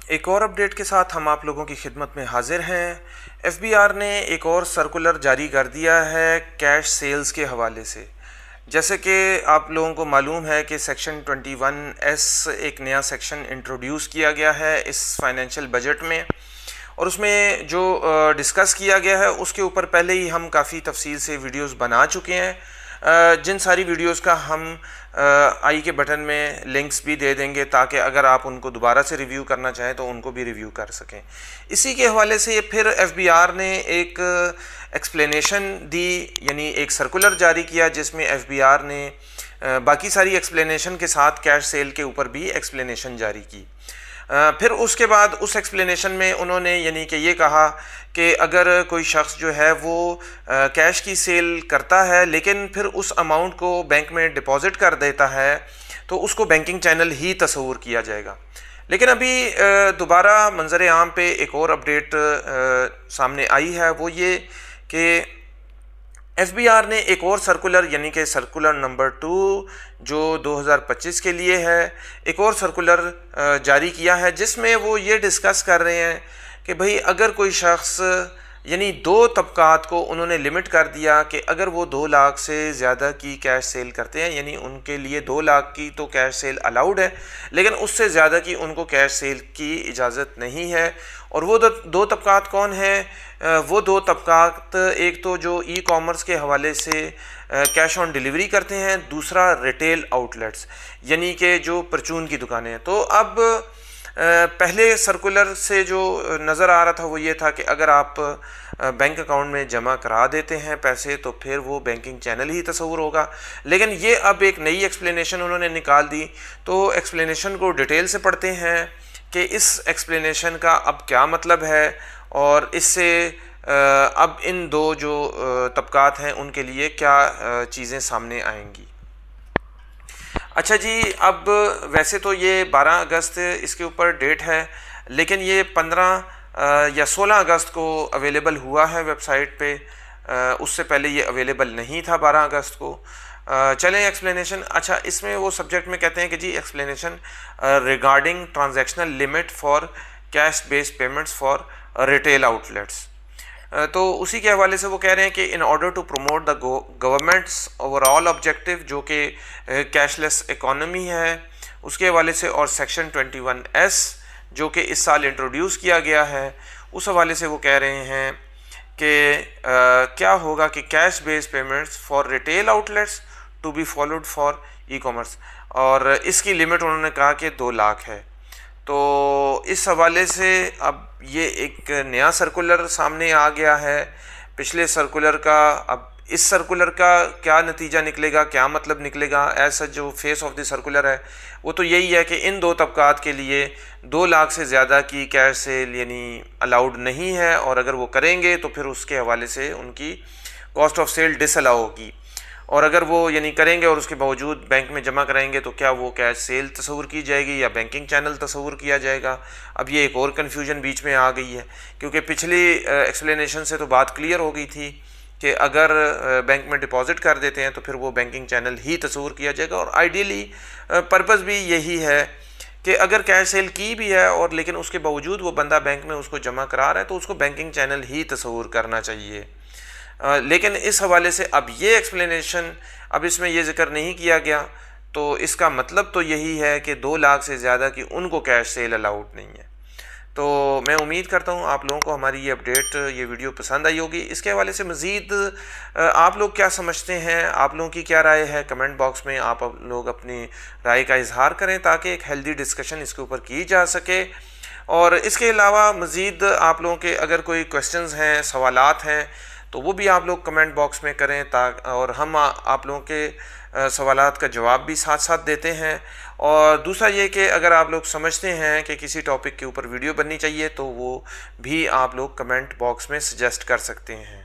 एक और अपडेट के साथ हम आप लोगों की खिदमत में हाजिर हैं। एफबीआर ने एक और सर्कुलर जारी कर दिया है कैश सेल्स के हवाले से। जैसे कि आप लोगों को मालूम है कि सेक्शन 21S एक नया सेक्शन इंट्रोड्यूस किया गया है इस फाइनेंशियल बजट में, और उसमें जो डिस्कस किया गया है उसके ऊपर पहले ही हम काफ़ी तफसील से वीडियोस बना चुके हैं, जिन सारी वीडियोस का हम आई के बटन में लिंक्स भी दे देंगे ताकि अगर आप उनको दोबारा से रिव्यू करना चाहें तो उनको भी रिव्यू कर सकें। इसी के हवाले से फिर एफबीआर ने एक एक्सप्लेनेशन दी, यानी एक सर्कुलर जारी किया जिसमें एफबीआर ने बाकी सारी एक्सप्लेनेशन के साथ कैश सेल के ऊपर भी एक्सप्लेनेशन जारी की। फिर उसके बाद उस एक्सप्लेनेशन में उन्होंने यानी कि ये कहा कि अगर कोई शख्स जो है वो कैश की सेल करता है लेकिन फिर उस अमाउंट को बैंक में डिपॉज़िट कर देता है तो उसको बैंकिंग चैनल ही तस्वूर किया जाएगा। लेकिन अभी दोबारा मंजर आम पे एक और अपडेट सामने आई है, वो ये कि एफबीआर ने एक और सर्कुलर यानी कि सर्कुलर नंबर 2 जो 2025 के लिए है, एक और सर्कुलर जारी किया है जिसमें वो ये डिस्कस कर रहे हैं कि भाई अगर कोई शख्स यानी दो तबकात को उन्होंने लिमिट कर दिया कि अगर वो 2 लाख से ज़्यादा की कैश सेल करते हैं, यानी उनके लिए 2 लाख की तो कैश सेल अलाउड है लेकिन उससे ज़्यादा की उनको कैश सेल की इजाज़त नहीं है। और वो दो तबकात कौन हैं? वो 2 तबकात, एक तो जो ई कॉमर्स के हवाले से कैश ऑन डिलीवरी करते हैं, दूसरा रिटेल आउटलेट्स यानी कि जो परचून की दुकानें हैं। तो अब पहले सर्कुलर से जो नज़र आ रहा था वो ये था कि अगर आप बैंक अकाउंट में जमा करा देते हैं पैसे तो फिर वो बैंकिंग चैनल ही तस्वूर होगा, लेकिन ये अब एक नई एक्सप्लेनेशन उन्होंने निकाल दी। तो एक्सप्लेनेशन को डिटेल से पढ़ते हैं कि इस एक्सप्लेनेशन का अब क्या मतलब है और इससे अब इन दो जो तबकात हैं उनके लिए क्या चीज़ें सामने आएंगी। अच्छा जी, अब वैसे तो ये 12 अगस्त इसके ऊपर डेट है, लेकिन ये 15 या 16 अगस्त को अवेलेबल हुआ है वेबसाइट पे। उससे पहले ये अवेलेबल नहीं था 12 अगस्त को। चलें एक्सप्लेनेशन। अच्छा, इसमें वो सब्जेक्ट में कहते हैं कि जी explanation regarding transactional limit for cash based payments for retail outlets. तो उसी के हवाले से वो कह रहे हैं कि in order to promote the government's overall objective जो कि कैशलेस इकॉनमी है उसके हवाले से, और सेक्शन 21S जो कि इस साल इंट्रोड्यूस किया गया है उस हवाले से वो कह रहे हैं कि क्या होगा कि cash based payments for retail outlets to be followed for e commerce, और इसकी लिमिट उन्होंने कहा कि 2 लाख है। तो इस हवाले से अब ये एक नया सर्कुलर सामने आ गया है पिछले सर्कुलर का। अब इस सर्कुलर का क्या नतीजा निकलेगा, क्या मतलब निकलेगा, ऐसा जो फेस ऑफ द सर्कुलर है वो तो यही है कि इन 2 तबकात के लिए 2 लाख से ज़्यादा की कैश सेल यानी अलाउड नहीं है, और अगर वो करेंगे तो फिर उसके हवाले से उनकी कॉस्ट ऑफ सेल डिसअलाउ होगी, और अगर वो यानी करेंगे और उसके बावजूद बैंक में जमा कराएंगे तो क्या वो कैश सेल तस्वूर की जाएगी या बैंकिंग चैनल तस्वूर किया जाएगा। अब ये एक और कन्फ्यूजन बीच में आ गई है, क्योंकि पिछली एक्सप्लेनेशन से तो बात क्लियर हो गई थी कि अगर बैंक में डिपॉज़िट कर देते हैं तो फिर वो बैंकिंग चैनल ही तस्वूर किया जाएगा, और आइडियली पर्पज़ भी यही है कि अगर कैश सेल की भी है और लेकिन उसके बावजूद वो बंदा बैंक में उसको जमा करा रहा है तो उसको बैंकिंग चैनल ही तस्वूर करना चाहिए। लेकिन इस हवाले से अब ये एक्सप्लेनेशन, अब इसमें ये जिक्र नहीं किया गया, तो इसका मतलब तो यही है कि 2 लाख से ज़्यादा की उनको कैश सेल अलाउड नहीं है। तो मैं उम्मीद करता हूँ आप लोगों को हमारी ये अपडेट, ये वीडियो पसंद आई होगी। इसके हवाले से मज़ीद आप लोग क्या समझते हैं, आप लोगों की क्या राय है, कमेंट बॉक्स में आप लोग अपनी राय का इजहार करें ताकि एक हेल्दी डिस्कशन इसके ऊपर की जा सके। और इसके अलावा मज़ीद आप लोगों के अगर कोई क्वेश्चंस हैं, सवालात हैं तो वो भी आप लोग कमेंट बॉक्स में करें और हम आप लोगों के सवालात का जवाब भी साथ साथ देते हैं। और दूसरा ये कि अगर आप लोग समझते हैं कि किसी टॉपिक के ऊपर वीडियो बननी चाहिए तो वो भी आप लोग कमेंट बॉक्स में सजेस्ट कर सकते हैं।